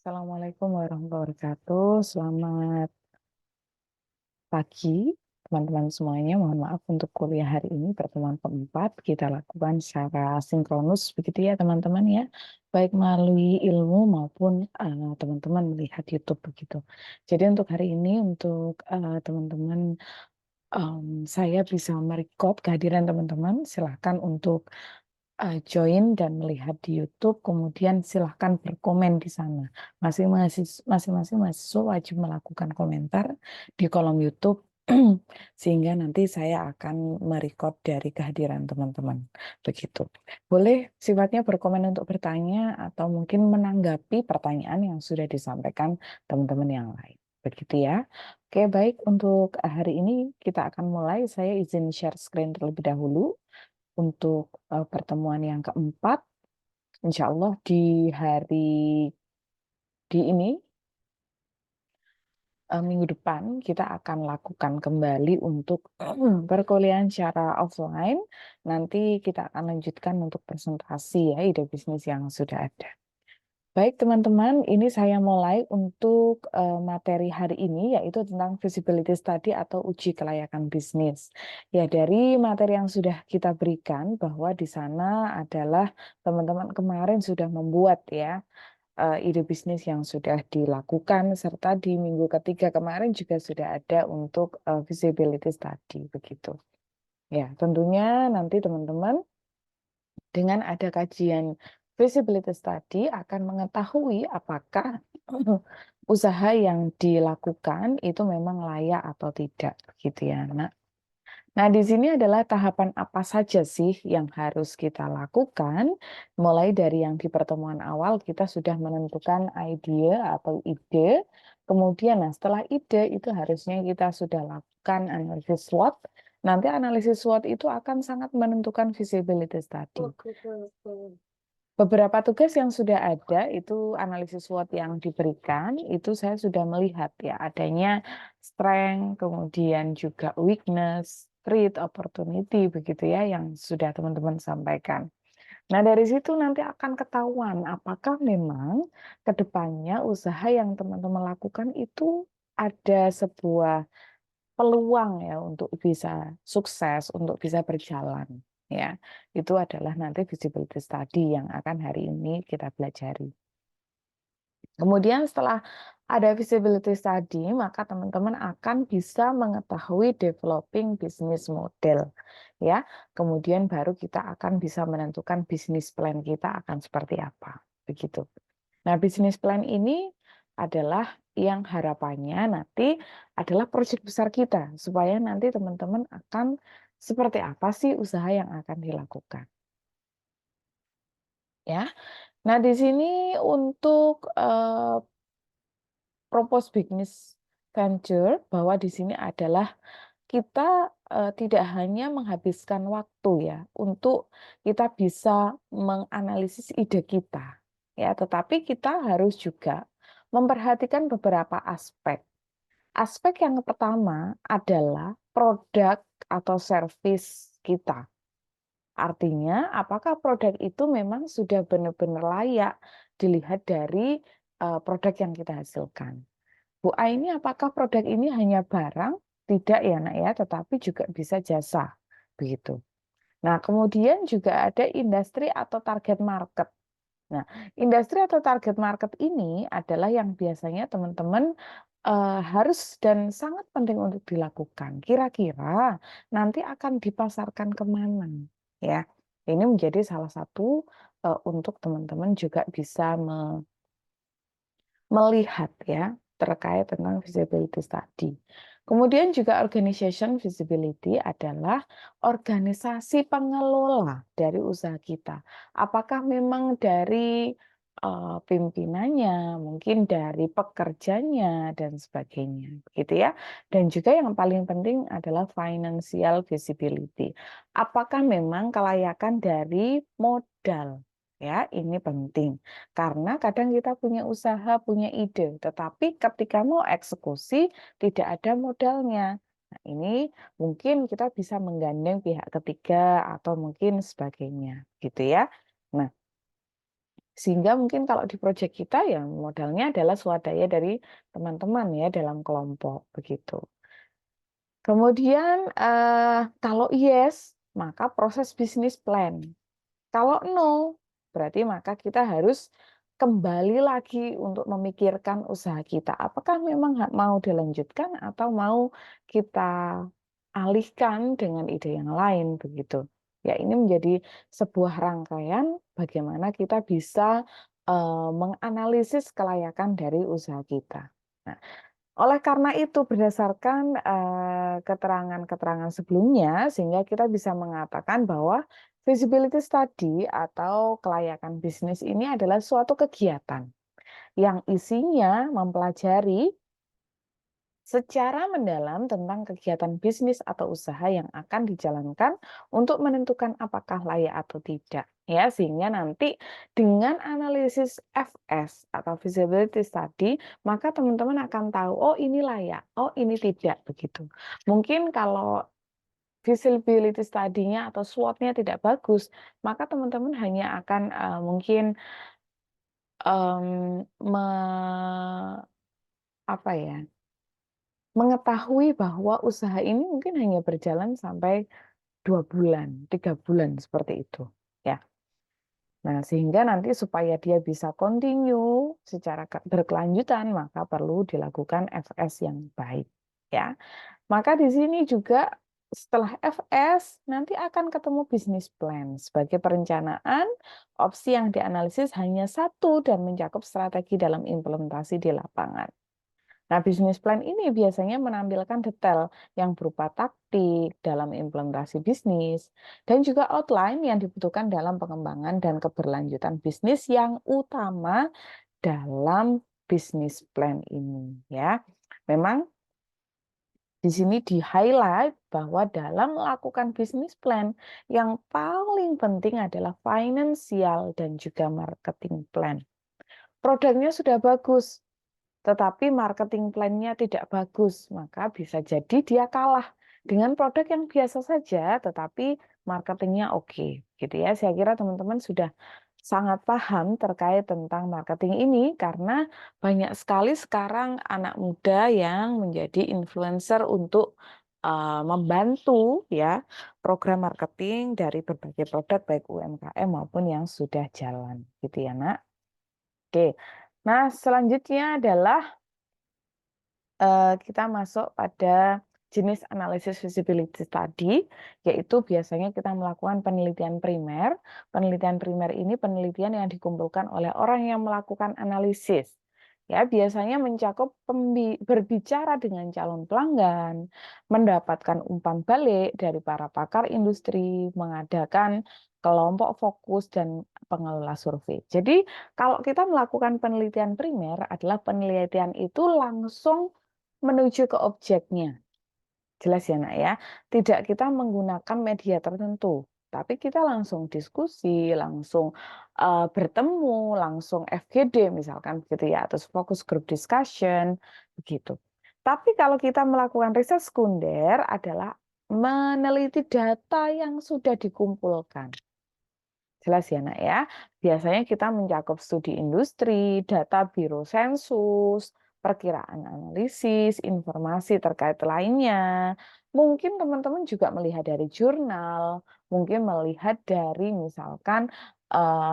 Assalamualaikum warahmatullahi wabarakatuh. Selamat pagi, teman-teman semuanya. Mohon maaf untuk kuliah hari ini, pertemuan keempat. Kita lakukan secara sinkronus, begitu ya teman-teman ya. Baik melalui ilmu maupun teman-teman melihat YouTube begitu. Jadi untuk hari ini, untuk teman-teman, saya bisa merekod kehadiran teman-teman. Silahkan untuk join dan melihat di YouTube, kemudian silahkan berkomen di sana. Masing-masing mahasiswa wajib melakukan komentar di kolom YouTube, sehingga nanti saya akan merekod dari kehadiran teman-teman. Begitu. Boleh sifatnya berkomen untuk bertanya atau mungkin menanggapi pertanyaan yang sudah disampaikan teman-teman yang lain. Begitu ya. Oke, baik. Untuk hari ini kita akan mulai. Saya izin share screen terlebih dahulu untuk pertemuan yang keempat. Insya Allah di ini minggu depan kita akan lakukan kembali untuk perkuliahan secara offline. Nanti kita akan lanjutkan untuk presentasi ya ide bisnis yang sudah ada. Baik teman-teman, ini saya mulai untuk materi hari ini yaitu tentang feasibility study atau uji kelayakan bisnis. Ya, dari materi yang sudah kita berikan bahwa di sana adalah teman-teman kemarin sudah membuat ya ide bisnis yang sudah dilakukan, serta di minggu ketiga kemarin juga sudah ada untuk feasibility study begitu. Ya, tentunya nanti teman-teman dengan ada kajian feasibility study akan mengetahui apakah usaha yang dilakukan itu memang layak atau tidak, gitu ya, Nak. Nah, di sini adalah tahapan apa saja sih yang harus kita lakukan. Mulai dari yang di pertemuan awal kita sudah menentukan ide atau ide. Kemudian, nah setelah ide itu harusnya kita sudah lakukan analisis SWOT. Nanti analisis SWOT itu akan sangat menentukan feasibility study. Beberapa tugas yang sudah ada itu analisis SWOT yang diberikan itu saya sudah melihat ya adanya strength, kemudian juga weakness, threat, opportunity begitu ya yang sudah teman-teman sampaikan. Nah, dari situ nanti akan ketahuan apakah memang ke depannya usaha yang teman-teman lakukan itu ada sebuah peluang ya untuk bisa sukses, untuk bisa berjalan ya. Itu adalah nanti feasibility study yang akan hari ini kita pelajari. Kemudian setelah ada feasibility study, maka teman-teman akan bisa mengetahui developing business model ya. Kemudian baru kita akan bisa menentukan bisnis plan kita akan seperti apa. Begitu. Nah, bisnis plan ini adalah yang harapannya nanti adalah proyek besar kita, supaya nanti teman-teman akan seperti apa sih usaha yang akan dilakukan. Ya, nah di sini untuk propose business venture bahwa di sini adalah kita tidak hanya menghabiskan waktu ya untuk kita bisa menganalisis ide kita ya, tetapi kita harus juga memperhatikan beberapa aspek. Aspek yang pertama adalah produk atau service kita. Artinya, apakah produk itu memang sudah benar-benar layak dilihat dari produk yang kita hasilkan. Bu A ini apakah produk ini hanya barang? Tidak ya nak ya, tetapi juga bisa jasa. Begitu. Nah, kemudian juga ada industri atau target market. Nah, industri atau target market ini adalah yang biasanya teman-teman harus dan sangat penting untuk dilakukan. Kira-kira nanti akan dipasarkan kemana? Ya, ini menjadi salah satu untuk teman-teman juga bisa melihat ya terkait tentang feasibility study. Kemudian juga organization feasibility adalah organisasi pengelola dari usaha kita. Apakah memang dari pimpinannya, mungkin dari pekerjanya dan sebagainya, gitu ya. Dan juga yang paling penting adalah financial feasibility. Apakah memang kelayakan dari modal? Ya, ini penting. Karena kadang kita punya usaha, punya ide, tetapi ketika mau eksekusi tidak ada modalnya. Nah, ini mungkin kita bisa menggandeng pihak ketiga atau mungkin sebagainya, gitu ya. Nah, Sehingga mungkin kalau di proyek kita ya modalnya adalah swadaya dari teman-teman ya dalam kelompok begitu. Kemudian kalau yes, maka proses bisnis plan. Kalau no, berarti maka kita harus kembali lagi untuk memikirkan usaha kita. Apakah memang mau dilanjutkan atau mau kita alihkan dengan ide yang lain begitu. Ya, ini menjadi sebuah rangkaian bagaimana kita bisa menganalisis kelayakan dari usaha kita. Nah, oleh karena itu, berdasarkan keterangan-keterangan sebelumnya, sehingga kita bisa mengatakan bahwa feasibility study atau kelayakan bisnis ini adalah suatu kegiatan yang isinya mempelajari secara mendalam tentang kegiatan bisnis atau usaha yang akan dijalankan untuk menentukan apakah layak atau tidak. Ya, sehingga nanti dengan analisis FS atau feasibility study, maka teman-teman akan tahu, oh ini layak, oh ini tidak, begitu. Mungkin kalau feasibility study-nya atau SWOT-nya tidak bagus, maka teman-teman hanya akan mungkin apa ya, mengetahui bahwa usaha ini mungkin hanya berjalan sampai 2 bulan, 3 bulan seperti itu. Ya. Nah, sehingga nanti supaya dia bisa continue secara berkelanjutan, maka perlu dilakukan FS yang baik. Ya. Maka di sini juga setelah FS nanti akan ketemu business plan sebagai perencanaan opsi yang dianalisis hanya satu dan mencakup strategi dalam implementasi di lapangan. Nah, bisnis plan ini biasanya menampilkan detail yang berupa taktik dalam implementasi bisnis dan juga outline yang dibutuhkan dalam pengembangan dan keberlanjutan bisnis yang utama dalam bisnis plan ini ya. Memang di sini di-highlight bahwa dalam melakukan bisnis plan yang paling penting adalah financial dan juga marketing plan. Produknya sudah bagus, tetapi marketing plan-nya tidak bagus, maka bisa jadi dia kalah dengan produk yang biasa saja, tetapi marketingnya oke, gitu ya. Saya kira teman-teman sudah sangat paham terkait tentang marketing ini karena banyak sekali sekarang anak muda yang menjadi influencer untuk membantu ya program marketing dari berbagai produk baik UMKM maupun yang sudah jalan, gitu ya, Nak. Oke. Nah, selanjutnya adalah kita masuk pada jenis analisis feasibility study, yaitu biasanya kita melakukan penelitian primer. Penelitian primer ini penelitian yang dikumpulkan oleh orang yang melakukan analisis. Ya, biasanya mencakup berbicara dengan calon pelanggan, mendapatkan umpan balik dari para pakar industri, mengadakan kelompok fokus dan pengelola survei. Jadi, kalau kita melakukan penelitian primer adalah penelitian itu langsung menuju ke objeknya. Jelas ya, Nak ya. Tidak kita menggunakan media tertentu, tapi kita langsung diskusi, langsung bertemu, langsung FGD misalkan begitu ya, atau focus group discussion begitu. Tapi kalau kita melakukan riset sekunder adalah meneliti data yang sudah dikumpulkan. Jelas ya, Nak ya. Biasanya kita mencakup studi industri, data biro sensus, perkiraan analisis, informasi terkait lainnya. Mungkin teman-teman juga melihat dari jurnal, mungkin melihat dari misalkan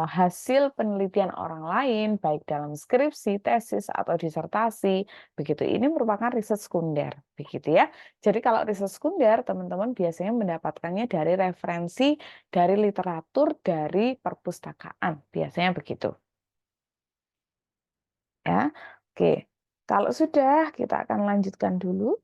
hasil penelitian orang lain, baik dalam skripsi, tesis, atau disertasi. Begitu, ini merupakan riset sekunder. Begitu ya. Jadi kalau riset sekunder, teman-teman biasanya mendapatkannya dari referensi dari literatur, dari perpustakaan, biasanya begitu. Ya, oke. Kalau sudah, kita akan lanjutkan dulu.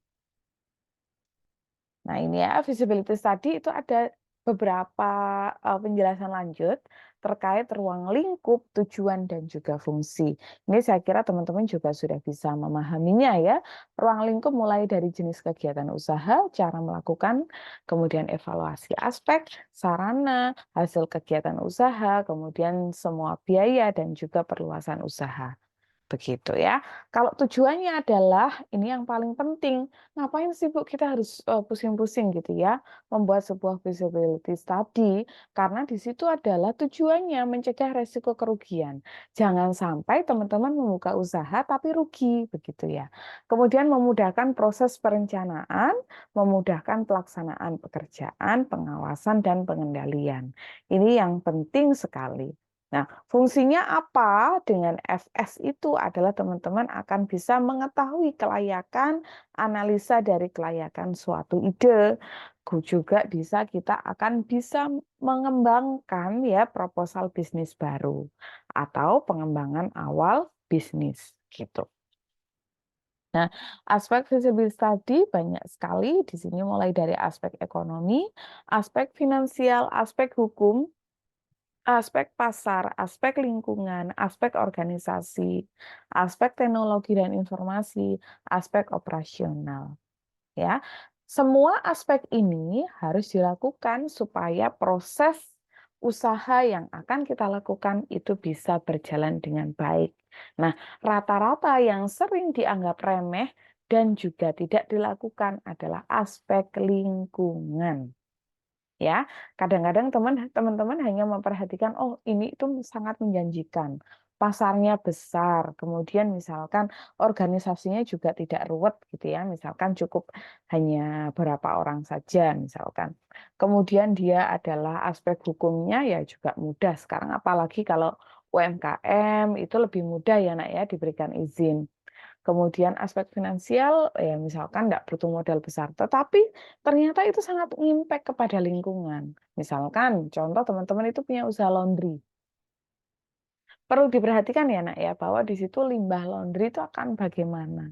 Nah, ini ya, feasibility study itu ada beberapa penjelasan lanjut terkait ruang lingkup, tujuan, dan juga fungsi. Ini saya kira teman-teman juga sudah bisa memahaminya ya. Ruang lingkup mulai dari jenis kegiatan usaha, cara melakukan, kemudian evaluasi aspek, sarana, hasil kegiatan usaha, kemudian semua biaya, dan juga perluasan usaha. Begitu ya. Kalau tujuannya adalah ini yang paling penting, ngapain sih Bu kita harus pusing-pusing gitu ya, membuat sebuah feasibility study karena di situ adalah tujuannya mencegah resiko kerugian. Jangan sampai teman-teman membuka usaha tapi rugi begitu ya. Kemudian memudahkan proses perencanaan, memudahkan pelaksanaan pekerjaan, pengawasan dan pengendalian. Ini yang penting sekali. Nah, fungsinya apa dengan FS itu adalah teman-teman akan bisa mengetahui kelayakan, analisa dari kelayakan suatu ide. Juga kita akan bisa mengembangkan ya proposal bisnis baru atau pengembangan awal bisnis gitu. Nah, aspek feasibility study banyak sekali di sini mulai dari aspek ekonomi, aspek finansial, aspek hukum, aspek pasar, aspek lingkungan, aspek organisasi, aspek teknologi dan informasi, aspek operasional. Ya, semua aspek ini harus dilakukan supaya proses usaha yang akan kita lakukan itu bisa berjalan dengan baik. Nah, rata-rata yang sering dianggap remeh dan juga tidak dilakukan adalah aspek lingkungan. Ya, kadang-kadang teman-teman hanya memperhatikan, oh ini itu sangat menjanjikan, pasarnya besar, kemudian misalkan organisasinya juga tidak ruwet gitu ya, misalkan cukup hanya berapa orang saja misalkan. Kemudian dia adalah aspek hukumnya ya juga mudah sekarang, apalagi kalau UMKM itu lebih mudah ya nak ya diberikan izin. Kemudian aspek finansial, ya misalkan nggak butuh modal besar, tetapi ternyata itu sangat impact kepada lingkungan. Misalkan, contoh teman-teman itu punya usaha laundry. Perlu diperhatikan ya nak ya, bahwa di situ limbah laundry itu akan bagaimana.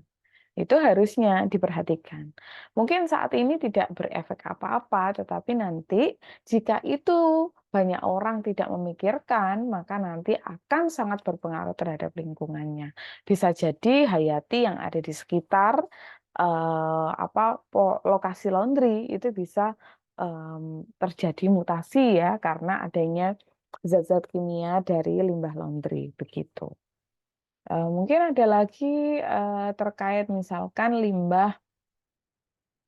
Itu harusnya diperhatikan. Mungkin saat ini tidak berefek apa-apa, tetapi nanti jika itu banyak orang tidak memikirkan, maka nanti akan sangat berpengaruh terhadap lingkungannya. Bisa jadi hayati yang ada di sekitar lokasi laundry itu bisa terjadi mutasi ya karena adanya zat-zat kimia dari limbah laundry begitu. Mungkin ada lagi terkait misalkan limbah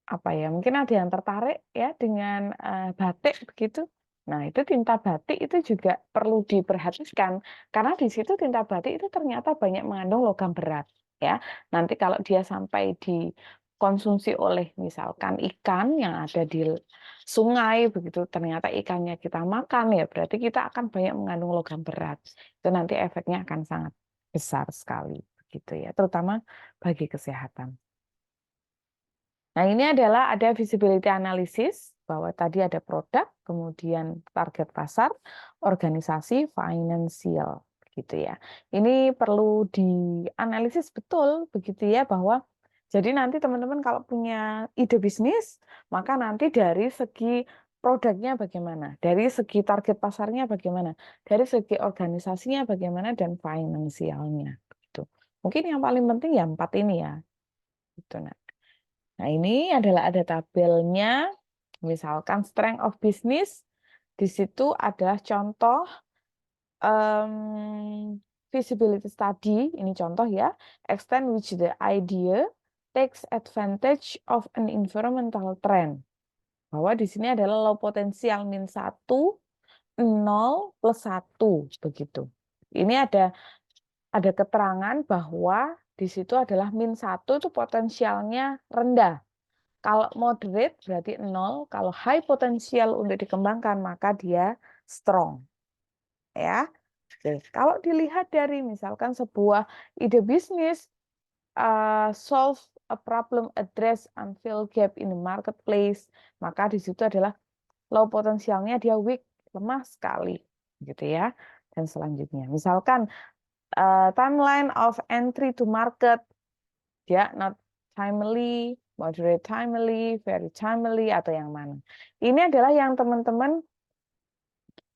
apa ya, mungkin ada yang tertarik ya dengan batik begitu. Nah, itu tinta batik itu juga perlu diperhatikan karena di situ tinta batik itu ternyata banyak mengandung logam berat ya. Nanti kalau dia sampai dikonsumsi oleh misalkan ikan yang ada di sungai begitu, ternyata ikannya kita makan ya berarti kita akan banyak mengandung logam berat. Itu nanti efeknya akan sangat besar sekali begitu ya, terutama bagi kesehatan. Nah, ini adalah ada visibility analysis bahwa tadi ada produk, kemudian target pasar, organisasi, finansial gitu ya. Ini perlu dianalisis betul begitu ya bahwa jadi nanti teman-teman kalau punya ide bisnis, maka nanti dari segi produknya bagaimana, dari segi target pasarnya bagaimana, dari segi organisasinya bagaimana dan finansialnya gitu. Mungkin yang paling penting ya 4 ini ya. Gitu, nah. Nah, ini adalah ada tabelnya, misalkan strength of business, di situ adalah contoh feasibility study, ini contoh ya, extent which the idea takes advantage of an environmental trend. Bahwa di sini adalah low potensial min 1, 0 plus 1, begitu. Ini ada keterangan bahwa di situ adalah min 1 itu potensialnya rendah. Kalau moderate berarti 0, kalau high potensial untuk dikembangkan maka dia strong. Ya. Kalau dilihat dari misalkan sebuah ide bisnis solve a problem, address unfilled gap in the marketplace, maka di situ adalah low potensialnya dia weak, lemah sekali gitu ya. Dan selanjutnya misalkan timeline of entry to market dia not timely, moderate timely, very timely, atau yang mana. Ini adalah yang teman-teman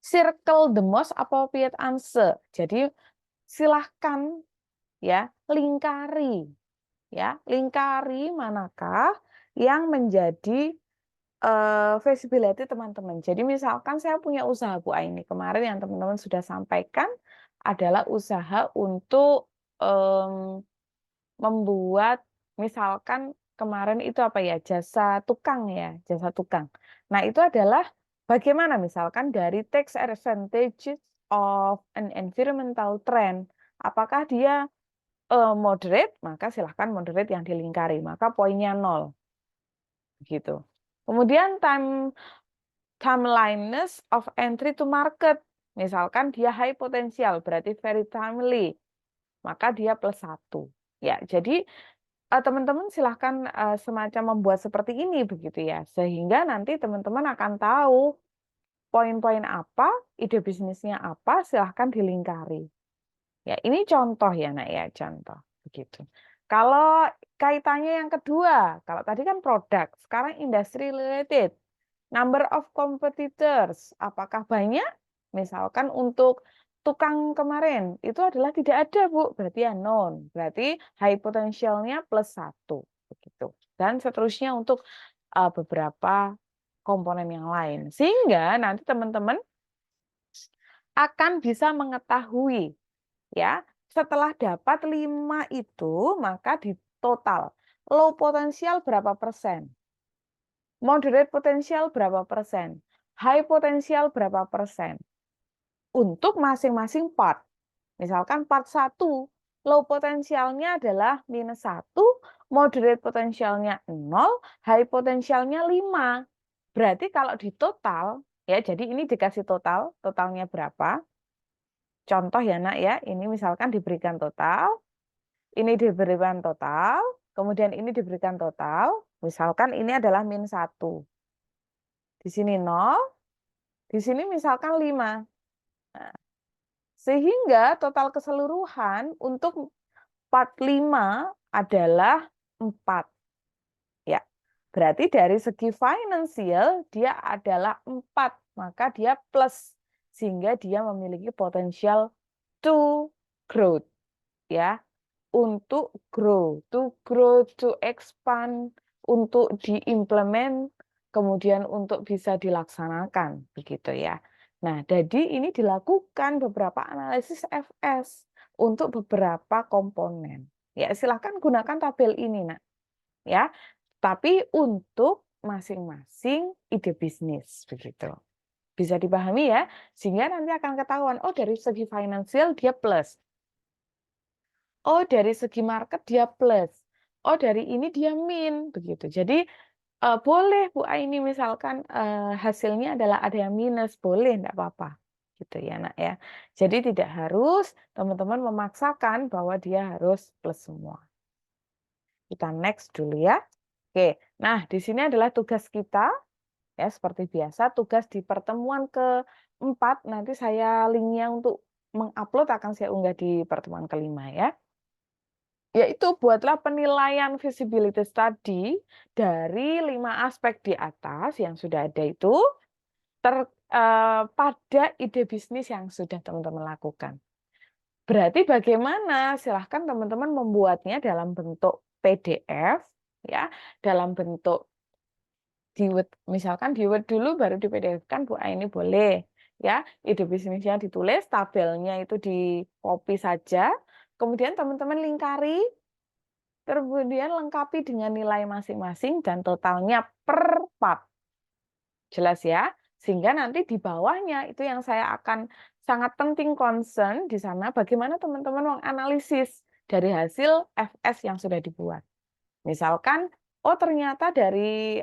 circle the most appropriate answer. Jadi silahkan ya lingkari manakah yang menjadi feasibility teman-teman. Jadi misalkan saya punya usaha Bu Aini kemarin yang teman-teman sudah sampaikan adalah usaha untuk membuat misalkan kemarin itu apa ya, jasa tukang ya, jasa tukang. Nah, itu adalah bagaimana misalkan dari tax advantages of an environmental trend. Apakah dia moderate, maka silahkan moderate yang dilingkari, maka poinnya 0. Gitu. Kemudian timeliness of entry to market. Misalkan dia high potensial, berarti very timely, maka dia +1. Ya, jadi teman-teman silahkan semacam membuat seperti ini begitu ya, sehingga nanti teman-teman akan tahu poin-poin apa, ide bisnisnya apa, silahkan dilingkari. Ya, ini contoh ya, Nak ya, contoh begitu. Kalau kaitannya yang kedua, kalau tadi kan produk, sekarang industry related. Number of competitors, apakah banyak? Misalkan untuk tukang kemarin, itu adalah tidak ada, Bu. Berarti ya non. Berarti high potentialnya +1. Begitu. Dan seterusnya untuk beberapa komponen yang lain. Sehingga nanti teman-teman akan bisa mengetahui, ya, setelah dapat 5 itu, maka di total. Low potensial berapa persen? Moderate potensial berapa persen? High potensial berapa persen? Untuk masing-masing part. Misalkan part 1, low potensialnya adalah -1, moderate potensialnya 0, high potensialnya 5. Berarti kalau di total, ya jadi ini dikasih total, totalnya berapa? Contoh ya Nak ya, ini misalkan diberikan total, ini diberikan total, kemudian ini diberikan total, misalkan ini adalah -1. Di sini 0, di sini misalkan 5. Nah, sehingga total keseluruhan untuk part 5 adalah 4. Ya. Berarti dari segi finansial dia adalah 4, maka dia plus sehingga dia memiliki potensial to growth ya, untuk grow, to grow, to expand, untuk diimplement, kemudian untuk bisa dilaksanakan, begitu ya. Nah, jadi ini dilakukan beberapa analisis FS untuk beberapa komponen. Ya, silahkan gunakan tabel ini, Nak. Ya, tapi untuk masing-masing ide bisnis, begitu. Bisa dipahami ya, sehingga nanti akan ketahuan, oh dari segi finansial dia plus. Oh, dari segi market dia plus. Oh, dari ini dia min, begitu. Jadi boleh Bu Aini misalkan hasilnya adalah ada yang minus, boleh, enggak apa-apa. Gitu ya, Nak ya. Jadi tidak harus teman-teman memaksakan bahwa dia harus plus semua. Kita next dulu ya. Oke. Nah, di sini adalah tugas kita ya, seperti biasa tugas di pertemuan keempat nanti saya linknya untuk mengupload akan saya unggah di pertemuan kelima ya. Yaitu buatlah penilaian feasibility study dari 5 aspek di atas yang sudah ada itu pada ide bisnis yang sudah teman-teman lakukan. Berarti bagaimana? Silahkan teman-teman membuatnya dalam bentuk PDF, ya, dalam bentuk di Word. Misalkan di Word dulu baru di PDF-kan Bu Aini boleh, ya. Ide bisnisnya ditulis, tabelnya itu di copy saja, kemudian teman-teman lingkari. Kemudian lengkapi dengan nilai masing-masing dan totalnya per part. Jelas ya? Sehingga nanti di bawahnya itu yang saya akan sangat penting concern di sana bagaimana teman-teman menganalisis dari hasil FS yang sudah dibuat. Misalkan, oh ternyata dari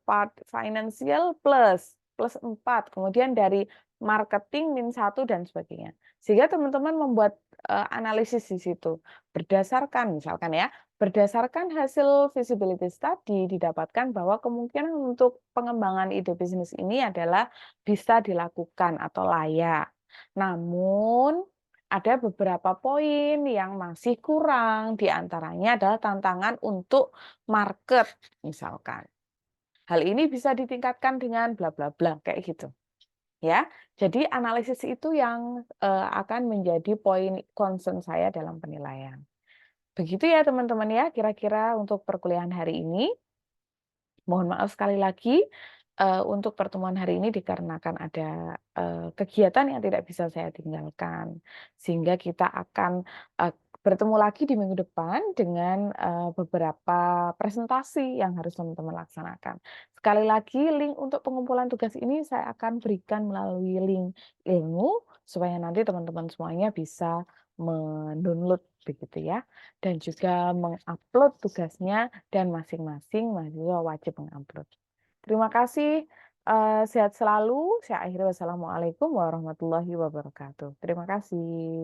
part financial plus 4, kemudian dari marketing -1 dan sebagainya. Sehingga teman-teman membuat analisis di situ. Berdasarkan misalkan ya, berdasarkan hasil feasibility study didapatkan bahwa kemungkinan untuk pengembangan ide bisnis ini adalah bisa dilakukan atau layak. Namun ada beberapa poin yang masih kurang, di antaranya adalah tantangan untuk market, misalkan. Hal ini bisa ditingkatkan dengan bla bla bla kayak gitu. Ya. Jadi analisis itu yang akan menjadi poin concern saya dalam penilaian. Begitu ya teman-teman ya, kira-kira untuk perkuliahan hari ini. Mohon maaf sekali lagi untuk pertemuan hari ini dikarenakan ada kegiatan yang tidak bisa saya tinggalkan, sehingga kita akan bertemu lagi di minggu depan dengan beberapa presentasi yang harus teman-teman laksanakan. Sekali lagi, link untuk pengumpulan tugas ini saya akan berikan melalui link ilmu, supaya nanti teman-teman semuanya bisa mendownload begitu ya, dan juga mengupload tugasnya, dan masing-masing mahasiswa wajib mengupload. Terima kasih, sehat selalu. Saya akhiri wassalamualaikum warahmatullahi wabarakatuh. Terima kasih.